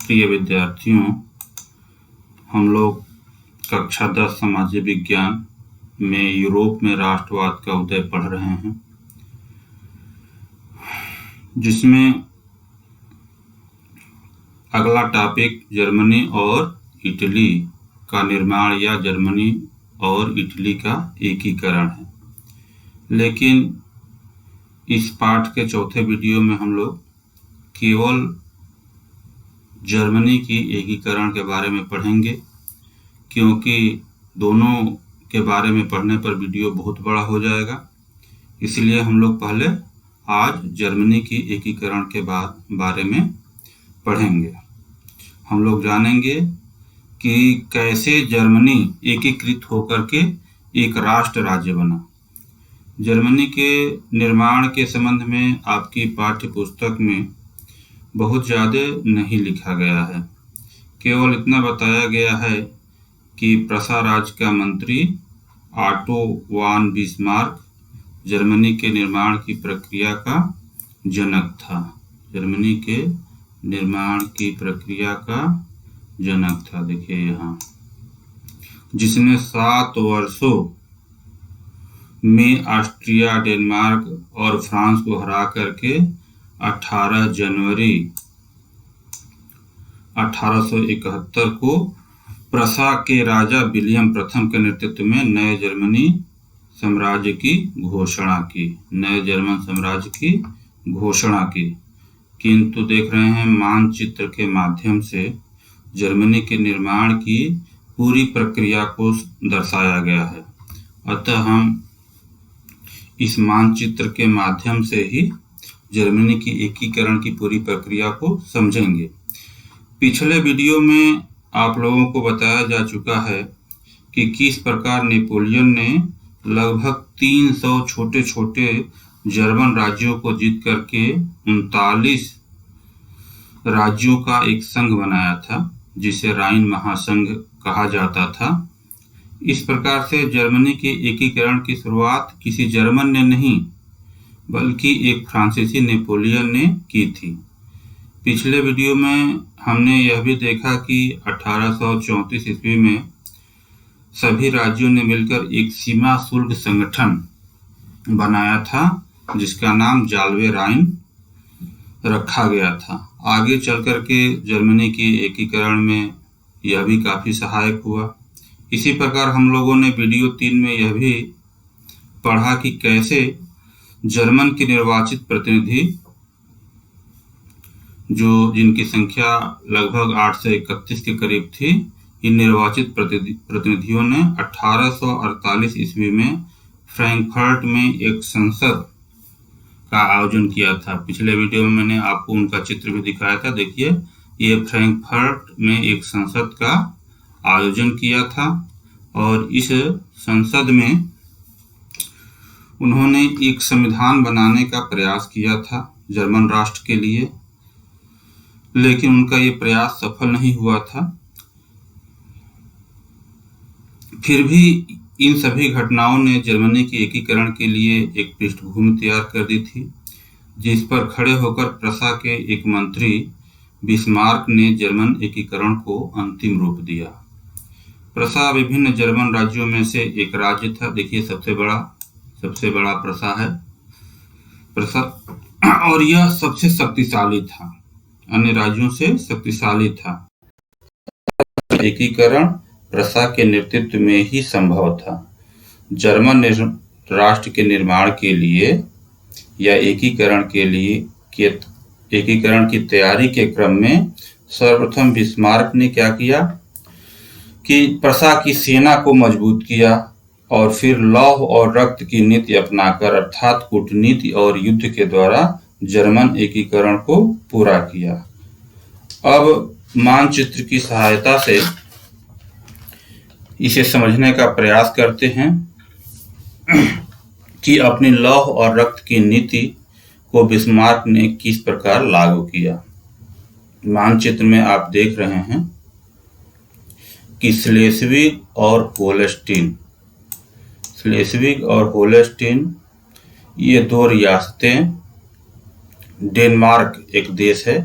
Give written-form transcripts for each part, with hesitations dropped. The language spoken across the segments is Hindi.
प्रिय विद्यार्थियों, हम लोग कक्षा 10 सामाजिक विज्ञान में यूरोप में राष्ट्रवाद का उदय पढ़ रहे हैं, जिसमें अगला टॉपिक जर्मनी और इटली का निर्माण या जर्मनी और इटली का एकीकरण है। लेकिन इस पाठ के चौथे वीडियो में हम लोग केवल जर्मनी की एकीकरण के बारे में पढ़ेंगे, क्योंकि दोनों के बारे में पढ़ने पर वीडियो बहुत बड़ा हो जाएगा। इसलिए हम लोग पहले आज जर्मनी की एकीकरण के बारे में पढ़ेंगे। हम लोग जानेंगे कि कैसे जर्मनी एकीकृत होकर के एक राष्ट्र राज्य बना। जर्मनी के निर्माण के संबंध में आपकी पाठ्य पुस्तक में बहुत ज़्यादा नहीं लिखा गया है। केवल इतना बताया गया है कि प्रसा राज्य का मंत्री ऑटो वान बिस्मार्क जर्मनी के निर्माण की प्रक्रिया का जनक था। जर्मनी के निर्माण की प्रक्रिया का जनक था। देखिए यहाँ, जिसने 7 वर्षों में ऑस्ट्रिया, डेनमार्क और फ्रांस को हरा करके 18 जनवरी 1871 को प्रसा के राजा विलियम प्रथम के नेतृत्व में नए जर्मनी साम्राज्य की घोषणा की। नए जर्मन साम्राज्य की घोषणा की। किंतु देख रहे हैं, मानचित्र के माध्यम से जर्मनी के निर्माण की पूरी प्रक्रिया को दर्शाया गया है। अतः हम इस मानचित्र के माध्यम से ही जर्मनी की एकीकरण की पूरी प्रक्रिया को समझेंगे। पिछले वीडियो में आप लोगों को बताया जा चुका है कि किस प्रकार नेपोलियन ने लगभग 300 छोटे छोटे जर्मन राज्यों को जीत करके 39 राज्यों का एक संघ बनाया था, जिसे राइन महासंघ कहा जाता था। इस प्रकार से जर्मनी के एकीकरण की शुरुआत किसी जर्मन ने नहीं, बल्कि एक फ्रांसीसी नेपोलियन ने की थी। पिछले वीडियो में हमने यह भी देखा कि 1834 ईस्वी में सभी राज्यों ने मिलकर एक सीमा शुल्क संगठन बनाया था, जिसका नाम जाल्वे राइन रखा गया था। आगे चल करके जर्मनी की एकीकरण में यह भी काफी सहायक हुआ। इसी प्रकार हम लोगों ने वीडियो 3 में यह भी पढ़ा कि कैसे जर्मन की निर्वाचित प्रतिनिधि, जिनकी संख्या लगभग 831 के करीब थी, इन निर्वाचित प्रतिनिधियों ने 1848 ईस्वी में फ्रैंकफर्ट में एक संसद का आयोजन किया था। पिछले वीडियो में मैंने आपको उनका चित्र भी दिखाया था। देखिए, ये फ्रैंकफर्ट में एक संसद का आयोजन किया था और इस संसद में उन्होंने एक संविधान बनाने का प्रयास किया था जर्मन राष्ट्र के लिए, लेकिन उनका ये प्रयास सफल नहीं हुआ था। फिर भी इन सभी घटनाओं ने जर्मनी के एकीकरण के लिए एक पृष्ठभूमि तैयार कर दी थी, जिस पर खड़े होकर प्रसा के एक मंत्री बिस्मार्क ने जर्मन एकीकरण को अंतिम रूप दिया। प्रसा विभिन्न जर्मन राज्यों में से एक राज्य था। देखिए, सबसे बड़ा प्रसा है प्रसा, और यह सबसे शक्तिशाली था, अन्य राज्यों से शक्तिशाली था। एकीकरण प्रसा के नेतृत्व में ही संभव था। जर्मन राष्ट्र के निर्माण के लिए या एकीकरण की तैयारी के क्रम में सर्वप्रथम बिस्मार्क ने क्या किया कि प्रसा की सेना को मजबूत किया और फिर लौह और रक्त की नीति अपनाकर, अर्थात कूटनीति और युद्ध के द्वारा जर्मन एकीकरण को पूरा किया। अब मानचित्र की सहायता से इसे समझने का प्रयास करते हैं कि अपनी लौह और रक्त की नीति को बिस्मार्क ने किस प्रकार लागू किया। मानचित्र में आप देख रहे हैं कि स्लेस्विग और होल्स्टीन ये 2 रियासतें, डेनमार्क एक देश है,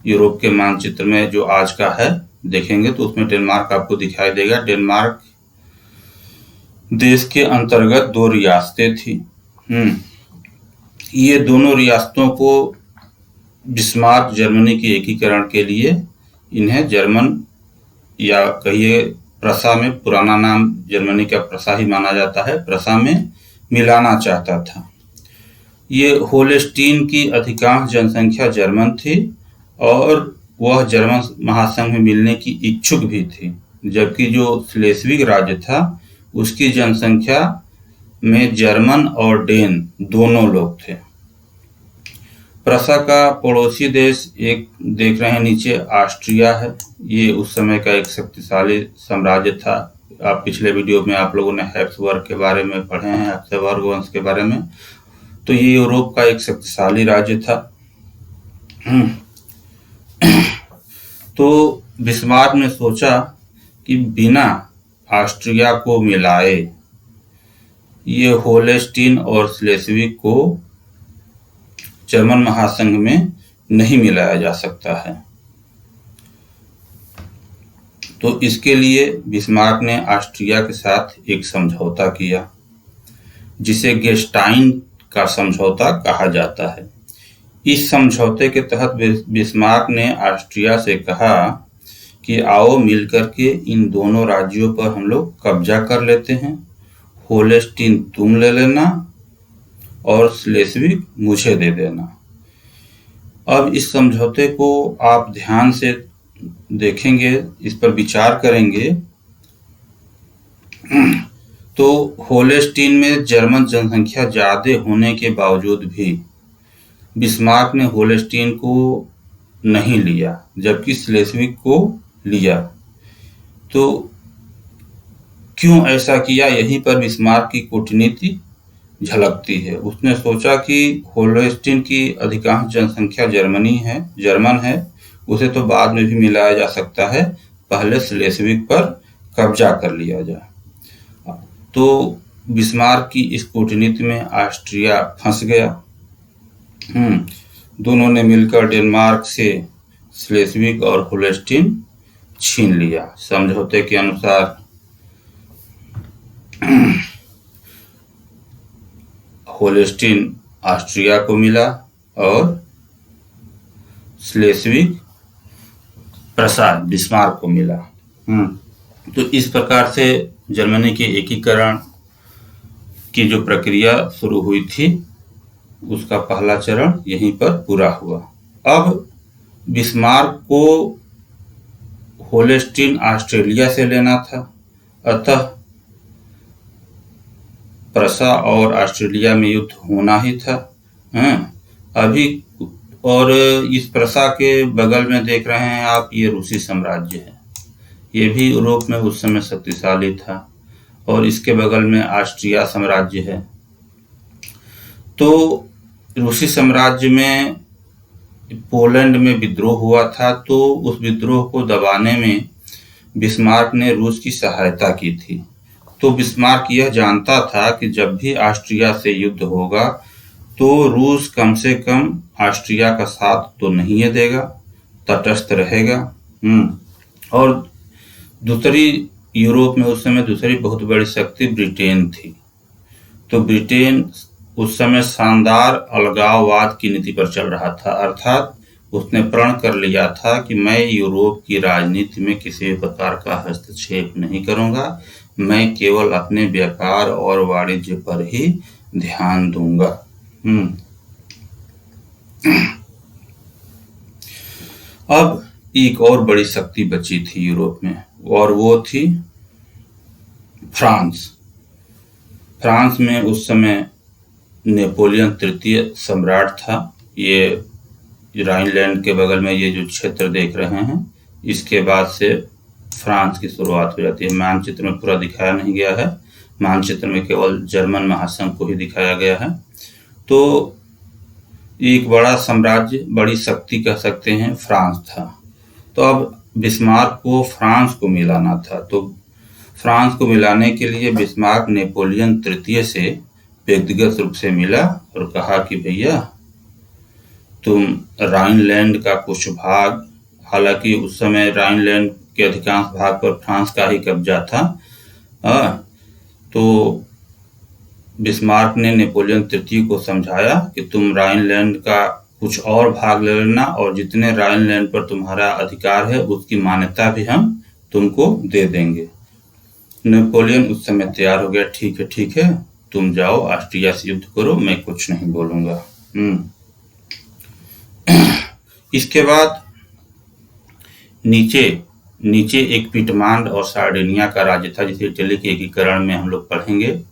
यूरोप के मानचित्र में जो आज का है देखेंगे तो उसमें डेनमार्क आपको दिखाई देगा। डेनमार्क देश के अंतर्गत 2 रियासतें थी। ये दोनों रियासतों को बिस्मार्क जर्मनी के एकीकरण के लिए इन्हें जर्मन या कहिए प्रसा में, पुराना नाम जर्मनी का प्रसा ही माना जाता है, प्रसा में मिलाना चाहता था। ये होलेस्टीन की अधिकांश जनसंख्या जर्मन थी और वह जर्मन महासंघ में मिलने की इच्छुक भी थी, जबकि जो स्लेस्विग राज्य था उसकी जनसंख्या में जर्मन और डेन दोनों लोग थे। प्रसा का पड़ोसी देश एक देख रहे हैं नीचे, ऑस्ट्रिया है। ये उस समय का एक शक्तिशाली साम्राज्य था। आप पिछले वीडियो में आप लोगों ने हैब्सबर्ग के बारे में पढ़े हैं, हैब्सबर्ग वंश के बारे में। तो ये यूरोप का एक शक्तिशाली राज्य था। तो बिस्मार्क ने सोचा कि बिना ऑस्ट्रिया को मिलाए ये होलेस्टीन और स्लेस्विग को जर्मन महासंघ में नहीं मिलाया जा सकता है। तो इसके लिए बिस्मार्क ने ऑस्ट्रिया के साथ एक समझौता किया, जिसे गेस्टाइन का समझौता कहा जाता है। इस समझौते के तहत बिस्मार्क ने ऑस्ट्रिया से कहा कि आओ मिलकर के इन दोनों राज्यों पर हम लोग कब्जा कर लेते हैं, होलेस्टीन तुम ले लेना और स्लेस्विग मुझे दे देना। अब इस समझौते को आप ध्यान से देखेंगे, इस पर विचार करेंगे तो होलेस्टीन में जर्मन जनसंख्या ज्यादा होने के बावजूद भी बिस्मार्क ने होलेस्टीन को नहीं लिया, जबकि स्लेस्विग को लिया। तो क्यों ऐसा किया? यहीं पर बिस्मार्क की कूटनीति झलकती है। उसने सोचा कि होलेस्टीन की अधिकांश जनसंख्या जर्मन है, उसे तो बाद में भी मिलाया जा सकता है, पहले स्लेस्विग पर कब्जा कर लिया जाए। तो बिस्मार्क की इस कूटनीति में ऑस्ट्रिया फंस गया। दोनों ने मिलकर डेनमार्क से स्लेस्विग और होलेस्टीन छीन लिया। समझौते के अनुसार होलेस्टीन ऑस्ट्रिया को मिला और स्लेस्विग प्रसा बिस्मार्क को मिला। तो इस प्रकार से जर्मनी के एकीकरण की जो प्रक्रिया शुरू हुई थी उसका पहला चरण यहीं पर पूरा हुआ। अब बिस्मार्क को होलेस्टीन ऑस्ट्रेलिया से लेना था, अतः प्रसा और ऑस्ट्रेलिया में युद्ध होना ही था। अभी और इस प्रसा के बगल में देख रहे हैं आप, ये रूसी साम्राज्य है। ये भी यूरोप में उस समय शक्तिशाली था और इसके बगल में ऑस्ट्रिया साम्राज्य है। तो रूसी साम्राज्य में पोलैंड में विद्रोह हुआ था, तो उस विद्रोह को दबाने में बिस्मार्क ने रूस की सहायता की थी। तो बिस्मार्क यह जानता था कि जब भी ऑस्ट्रिया से युद्ध होगा तो रूस कम से कम ऑस्ट्रिया का साथ तो नहीं देगा, तटस्थ रहेगा। और दूसरी यूरोप में उस समय दूसरी बहुत बड़ी शक्ति ब्रिटेन थी। तो ब्रिटेन उस समय शानदार अलगाववाद की नीति पर चल रहा था, अर्थात उसने प्रण कर लिया था कि मैं यूरोप की राजनीति में किसी प्रकार का हस्तक्षेप नहीं करूंगा, मैं केवल अपने व्यापार और वाणिज्य पर ही ध्यान दूंगा। अब एक और बड़ी शक्ति बची थी यूरोप में और वो थी फ्रांस। फ्रांस में उस समय नेपोलियन तृतीय सम्राट था। ये राइनलैंड के बगल में ये जो क्षेत्र देख रहे हैं, इसके बाद से फ्रांस की शुरुआत हो जाती है। मानचित्र में पूरा दिखाया नहीं गया है, मानचित्र में केवल जर्मन महासंघ को ही दिखाया गया है। तो एक बड़ा साम्राज्य, बड़ी शक्ति कह सकते हैं, फ्रांस था। तो अब बिस्मार्क को फ्रांस को मिलाना था। तो फ्रांस को मिलाने के लिए बिस्मार्क नेपोलियन तृतीय से व्यक्तिगत रूप से मिला और कहा कि भैया तुम राइनलैंड का कुछ भाग, हालांकि उस समय राइनलैंड के अधिकांश भाग पर फ्रांस का ही कब्जा था, तो बिस्मार्क ने नेपोलियन तृतीय को समझाया कि तुम राइनलैंड का कुछ और भाग ले लेना और जितने राइनलैंड पर तुम्हारा अधिकार है उसकी मान्यता भी हम तुमको दे देंगे। नेपोलियन उस समय तैयार हो गया, ठीक है, तुम जाओ ऑस्ट्रिया से युद्ध करो, मैं कुछ नहीं बोलूंगा। इसके बाद नीचे एक पिटमांड और सार्डिनिया का राज्य था, जिसे इटली के एकीकरण में हम लोग पढ़ेंगे।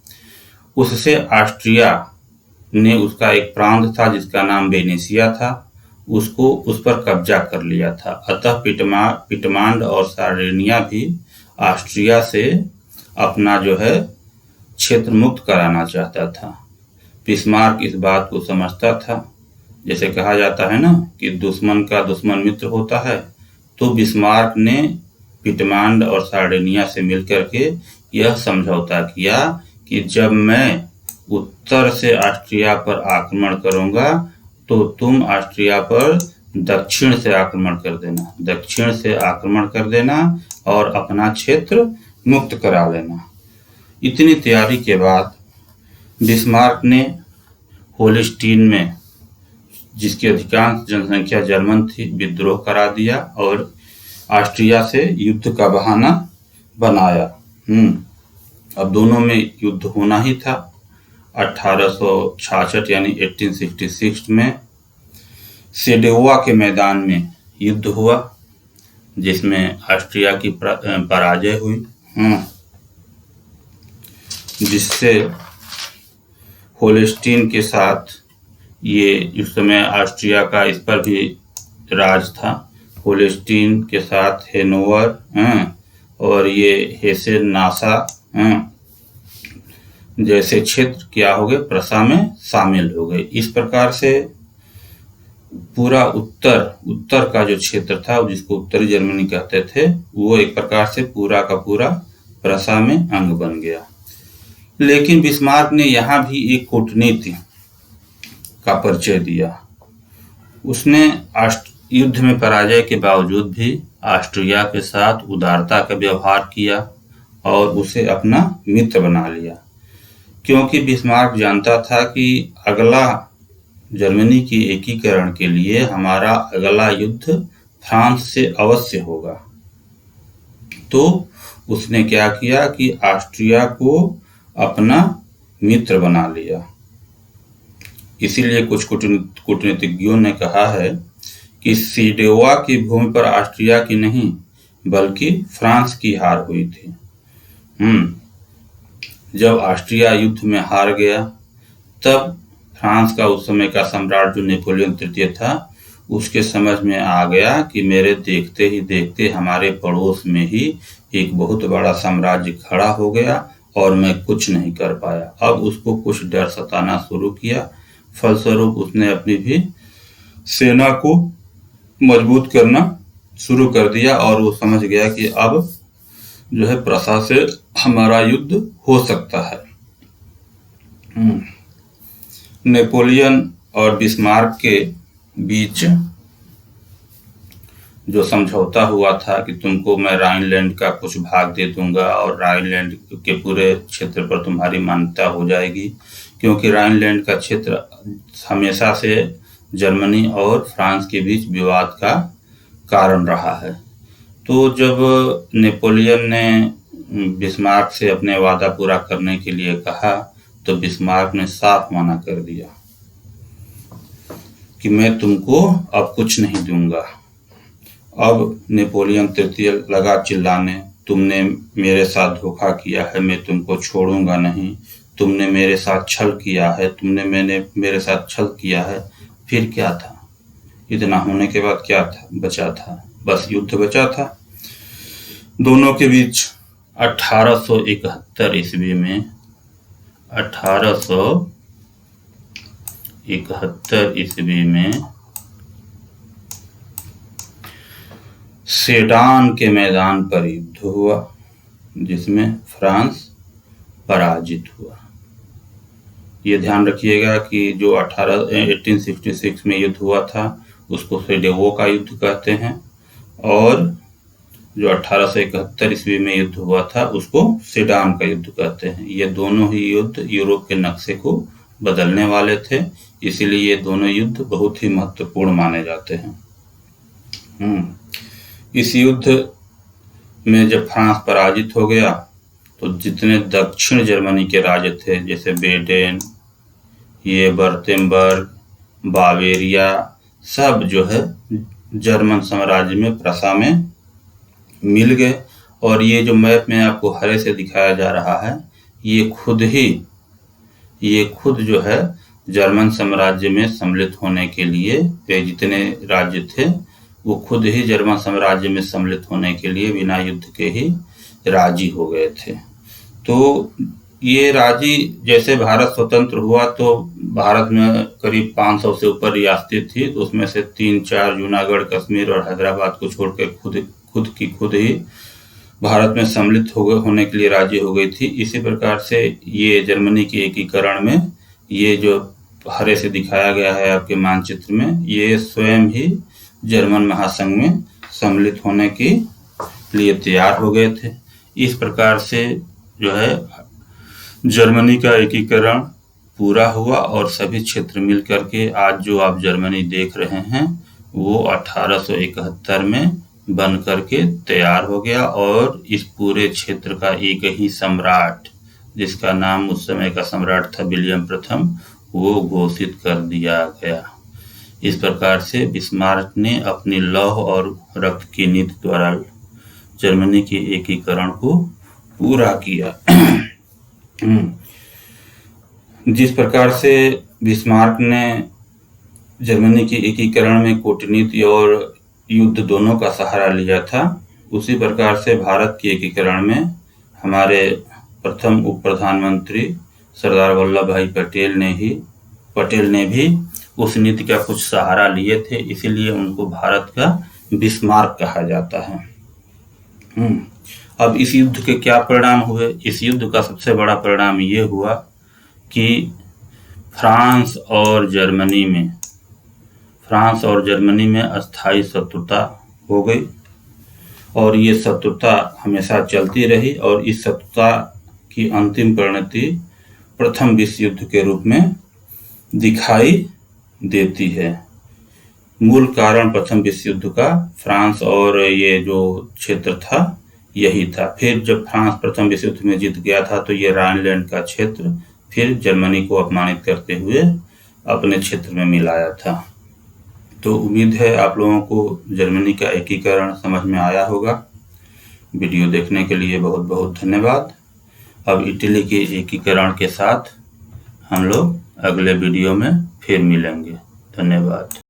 उससे ऑस्ट्रिया ने उसका एक प्रांत था जिसका नाम वेनेसिया था, उसको उस पर कब्जा कर लिया था। अतः पिटमांड और सार्डिनिया भी ऑस्ट्रिया से अपना जो है क्षेत्र मुक्त कराना चाहता था। बिस्मार्क इस बात को समझता था। जैसे कहा जाता है ना कि दुश्मन का दुश्मन मित्र होता है, तो बिस्मार्क ने पिटमांड और सार्डिनिया से मिलकर के यह समझौता किया कि जब मैं उत्तर से ऑस्ट्रिया पर आक्रमण करूंगा तो तुम ऑस्ट्रिया पर दक्षिण से आक्रमण कर देना और अपना क्षेत्र मुक्त करा लेना। इतनी तैयारी के बाद बिस्मार्क ने होल्स्टीन में, जिसकी अधिकांश जनसंख्या जर्मन थी, विद्रोह करा दिया और ऑस्ट्रिया से युद्ध का बहाना बनाया। अब दोनों में युद्ध होना ही था। 1866 यानी 1866 में सेडोवा के मैदान में युद्ध हुआ, जिसमें ऑस्ट्रिया की पराजय हुई, जिससे होल्स्टीन के साथ, ये उस समय ऑस्ट्रिया का इस पर भी राज था, होल्स्टीन के साथ हेनोवर और ये हेसे नासा जैसे क्षेत्र क्या हो गए, प्रसा में शामिल हो गए। इस प्रकार से पूरा उत्तर का जो क्षेत्र था, जिसको उत्तरी जर्मनी कहते थे, वो एक प्रकार से पूरा का पूरा प्रसा में अंग बन गया। लेकिन बिस्मार्क ने यहाँ भी एक कूटनीति का परिचय दिया। उसने युद्ध में पराजय के बावजूद भी ऑस्ट्रिया के साथ उदारता का व्यवहार किया और उसे अपना मित्र बना लिया, क्योंकि बिस्मार्क जानता था कि अगला जर्मनी के एकीकरण के लिए हमारा अगला युद्ध फ्रांस से अवश्य होगा। तो उसने क्या किया कि ऑस्ट्रिया को अपना मित्र बना लिया। इसीलिए कुछ कूटनीतिज्ञों ने कहा है कि सेडोवा की भूमि पर ऑस्ट्रिया की नहीं बल्कि फ्रांस की हार हुई थी। जब ऑस्ट्रिया युद्ध में हार गया, तब फ्रांस का उस समय का सम्राट जो नेपोलियन तृतीय था, उसके समझ में आ गया कि मेरे देखते ही देखते हमारे पड़ोस में ही एक बहुत बड़ा साम्राज्य खड़ा हो गया और मैं कुछ नहीं कर पाया। अब उसको कुछ डर सताना शुरू किया। फलस्वरूप उसने अपनी भी सेना को मजबूत करना शुरू कर दिया और वो समझ गया कि अब जो है प्रसा से हमारा युद्ध हो सकता है। नेपोलियन और बिस्मार्क के बीच जो समझौता हुआ था कि तुमको मैं राइनलैंड का कुछ भाग दे दूंगा और राइनलैंड के पूरे क्षेत्र पर तुम्हारी मान्यता हो जाएगी, क्योंकि राइनलैंड का क्षेत्र हमेशा से जर्मनी और फ्रांस के बीच विवाद का कारण रहा है। तो जब नेपोलियन ने बिस्मार्क से अपने वादा पूरा करने के लिए कहा, तो बिस्मार्क ने साफ मना कर दिया कि मैं तुमको अब कुछ नहीं दूंगा। अब नेपोलियन तृतीय लगा चिल्लाने, तुमने मेरे साथ धोखा किया है, मैं तुमको छोड़ूंगा नहीं, तुमने मेरे साथ छल किया है, मेरे साथ छल किया है। फिर क्या था? इतना होने के बाद क्या था बचा था? बस युद्ध बचा था दोनों के बीच। 1871 ईस्वी में 1871 ईस्वी में सेडान के मैदान पर युद्ध हुआ, जिसमें फ्रांस पराजित हुआ। ये ध्यान रखिएगा कि जो 1866 में युद्ध हुआ था उसको सेडेवो का युद्ध कहते हैं, और जो 1871 ईस्वी में युद्ध हुआ था उसको सेडान का युद्ध कहते हैं। ये दोनों ही युद्ध यूरोप के नक्शे को बदलने वाले थे, इसीलिए ये दोनों युद्ध बहुत ही महत्वपूर्ण माने जाते हैं। इस युद्ध में जब फ्रांस पराजित हो गया तो जितने दक्षिण जर्मनी के राज्य थे, जैसे बेडेन, ये बर्तेमबर्ग, बावेरिया, सब जो है जर्मन साम्राज्य में, प्रसा में मिल गए। और ये जो मैप में आपको हरे से दिखाया जा रहा है, ये खुद जो है जर्मन साम्राज्य में सम्मिलित होने के लिए, जितने राज्य थे वो खुद ही जर्मन साम्राज्य में सम्मिलित होने के लिए बिना युद्ध के ही राजी हो गए थे। तो ये राजी, जैसे भारत स्वतंत्र हुआ तो भारत में करीब 500 से ऊपर रियासतें थी, तो उसमें से 3-4 जूनागढ़, कश्मीर और हैदराबाद को छोड़कर खुद ही भारत में सम्मिलित होने के लिए राजी हो गई थी। इसी प्रकार से ये जर्मनी के एकीकरण में, ये जो हरे से दिखाया गया है आपके मानचित्र में, ये स्वयं ही जर्मन महासंघ में सम्मिलित होने के लिए तैयार हो गए थे। इस प्रकार से जो है जर्मनी का एकीकरण पूरा हुआ और सभी क्षेत्र मिल करके आज जो आप जर्मनी देख रहे हैं वो 1871 में बन करके तैयार हो गया, और इस पूरे क्षेत्र का एक ही सम्राट, जिसका नाम उस समय का सम्राट था विलियम प्रथम, वो घोषित कर दिया गया। इस प्रकार से बिस्मार्क ने अपनी लौह और रक्त की नीति द्वारा जर्मनी के एकीकरण को पूरा किया। जिस प्रकार से बिस्मार्क ने जर्मनी के एकीकरण में कूटनीति और युद्ध दोनों का सहारा लिया था, उसी प्रकार से भारत के एकीकरण में हमारे प्रथम उप प्रधानमंत्री सरदार वल्लभ भाई पटेल ने भी उस नीति का कुछ सहारा लिए थे, इसीलिए उनको भारत का बिस्मार्क कहा जाता है। अब इस युद्ध के क्या परिणाम हुए? इस युद्ध का सबसे बड़ा परिणाम ये हुआ कि फ्रांस और जर्मनी में अस्थायी शत्रुता हो गई, और ये शत्रुता हमेशा चलती रही, और इस शत्रुता की अंतिम परिणति प्रथम विश्व युद्ध के रूप में दिखाई देती है। मूल कारण प्रथम विश्व युद्ध का फ्रांस और ये जो क्षेत्र था यही था। फिर जब फ्रांस प्रथम विश्व युद्ध में जीत गया था तो ये राइनलैंड का क्षेत्र फिर जर्मनी को अपमानित करते हुए अपने क्षेत्र में मिलाया था। तो उम्मीद है आप लोगों को जर्मनी का एकीकरण समझ में आया होगा। वीडियो देखने के लिए बहुत बहुत धन्यवाद। अब इटली के एकीकरण के साथ हम लोग अगले वीडियो में फिर मिलेंगे। धन्यवाद।